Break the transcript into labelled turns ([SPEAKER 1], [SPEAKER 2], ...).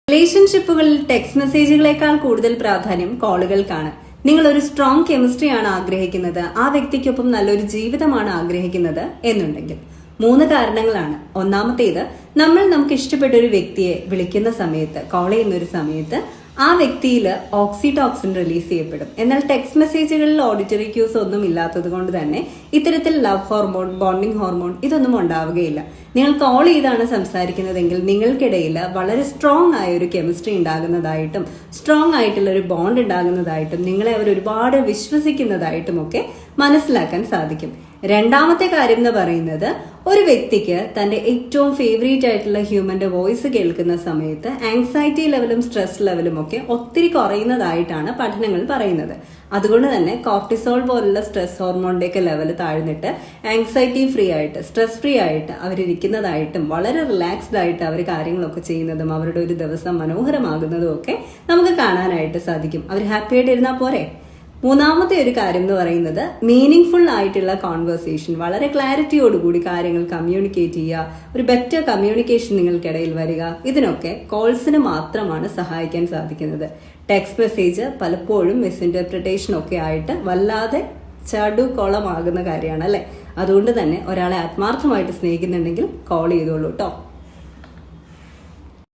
[SPEAKER 1] റിലേഷൻഷിപ്പുകളിൽ text മെസ്സേജുകളേക്കാൾ കൂടുതൽ പ്രാധാന്യം കോളുകൾക്കാണ്. നിങ്ങൾ ഒരു സ്ട്രോങ് കെമിസ്ട്രിയാണ് ആഗ്രഹിക്കുന്നത്, ആ വ്യക്തിക്കൊപ്പം നല്ലൊരു ജീവിതമാണ് ആഗ്രഹിക്കുന്നത് എന്നുണ്ടെങ്കിൽ 3 കാരണങ്ങളാണ്. ഒന്നാമത്തേത്, നമുക്ക് ഇഷ്ടപ്പെട്ട ഒരു വ്യക്തിയെ വിളിക്കുന്ന സമയത്ത്, കോൾ ചെയ്യുന്ന ഒരു സമയത്ത് ആ വ്യക്തിയിൽ ഓക്സിറ്റോക്സിൻ റിലീസ് ചെയ്യപ്പെടും. എന്നാൽ ടെക്സ്റ്റ് മെസ്സേജുകളിൽ ഓഡിറ്ററി ക്യൂസ് ഒന്നും ഇല്ലാത്തത് കൊണ്ട് തന്നെ ഇത്തരത്തിൽ ലവ് ഹോർമോൺ, ബോണ്ടിങ് ഹോർമോൺ ഇതൊന്നും ഉണ്ടാവുകയില്ല. നിങ്ങൾ കോൾ ചെയ്താണ് സംസാരിക്കുന്നതെങ്കിൽ നിങ്ങൾക്കിടയിൽ വളരെ സ്ട്രോങ് ആയ ഒരു കെമിസ്ട്രി ഉണ്ടാകുന്നതായിട്ടും സ്ട്രോങ് ആയിട്ടുള്ള ഒരു ബോണ്ട് ഉണ്ടാകുന്നതായിട്ടും നിങ്ങളെ അവർ ഒരുപാട് വിശ്വസിക്കുന്നതായിട്ടും ഒക്കെ മനസ്സിലാക്കാൻ സാധിക്കും. രണ്ടാമത്തെ കാര്യം എന്ന് പറയുന്നത്, ഒരു വ്യക്തിക്ക് തന്റെ ഏറ്റവും ഫേവറേറ്റ് ആയിട്ടുള്ള ഹ്യൂമന്റെ വോയിസ് കേൾക്കുന്ന സമയത്ത് ആങ്സൈറ്റി ലെവലും സ്ട്രെസ് ലെവലും ഒക്കെ ഒത്തിരി കുറയുന്നതായിട്ടാണ് പഠനങ്ങൾ പറയുന്നത്. അതുകൊണ്ട് തന്നെ കോർട്ടിസോൾ പോലുള്ള സ്ട്രെസ് ഹോർമോണിന്റെ ഒക്കെ ലെവൽ താഴ്ന്നിട്ട് ആങ്സൈറ്റി ഫ്രീ ആയിട്ട്, സ്ട്രെസ് ഫ്രീ ആയിട്ട് അവരിയ്ക്കുന്നതായിട്ടും വളരെ റിലാക്സ്ഡ് ആയിട്ട് അവർ കാര്യങ്ങളൊക്കെ ചെയ്യുന്നതും അവരുടെ ഒരു ദിവസം മനോഹരമാകുന്നതും ഒക്കെ നമുക്ക് കാണാനായിട്ട് സാധിക്കും. അവർ ഹാപ്പി ആയിട്ട് ഇരുന്നാൽ പോരെ. മൂന്നാമത്തെ ഒരു കാര്യം എന്ന് പറയുന്നത്, മീനിങ് ഫുൾ ആയിട്ടുള്ള കോൺവെർസേഷൻ, വളരെ ക്ലാരിറ്റിയോടുകൂടി കാര്യങ്ങൾ കമ്മ്യൂണിക്കേറ്റ് ചെയ്യുക, ഒരു ബെറ്റർ കമ്മ്യൂണിക്കേഷൻ നിങ്ങൾക്കിടയിൽ വരിക, ഇതിനൊക്കെ കോൾസിന് മാത്രമാണ് സഹായിക്കാൻ സാധിക്കുന്നത്. ടെക്സ്റ്റ് മെസ്സേജ് പലപ്പോഴും മിസ്ഇന്റർപ്രിട്ടേഷൻ ഒക്കെ ആയിട്ട് വല്ലാതെ ചടുകുളമാകുന്ന കാര്യമാണ് അല്ലെ. അതുകൊണ്ട് തന്നെ ഒരാളെ ആത്മാർത്ഥമായിട്ട് സ്നേഹിക്കുന്നുണ്ടെങ്കിൽ കോൾ ചെയ്തോളൂ കേട്ടോ.